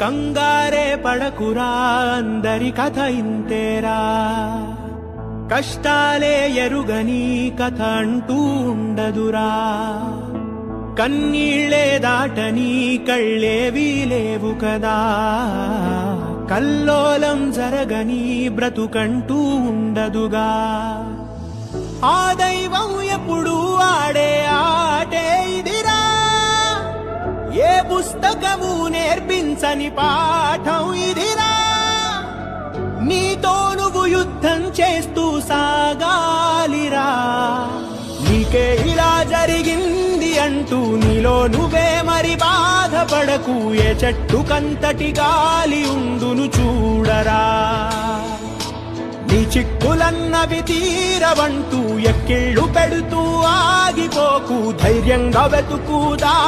కంగారే పడకురా, అందరి కథ ఇంతేరా. కష్టాలే ఎరుగని కథ అంటూ ఉండదురా. కన్నీళ్లే దాటని కళ్ళేవీ లేవు కదా. కల్లోలం జరగని బ్రతుకంటూ ఉండదుగా. ఆ దైవం ఎప్పుడు ఆడే ఆటే ఇదిరా. ఏ పుస్తకము నేర్పించని పాఠం ఇదిరా. నీతో నువ్వు యుద్ధం చేస్తూ సాగాలిరా. నీకే ఇలా జరిగింది అంటూ నీలో నువ్వే మరి బాధపడకు. ఏ చెట్టుకంతటి గాలి ఉండును చూడరా. నీ చిక్కులన్నవి తీరవంటూ ఎక్కిళ్ళు పెడుతూ ఆగిపోకు. ధైర్యంగా వెతుకుదా.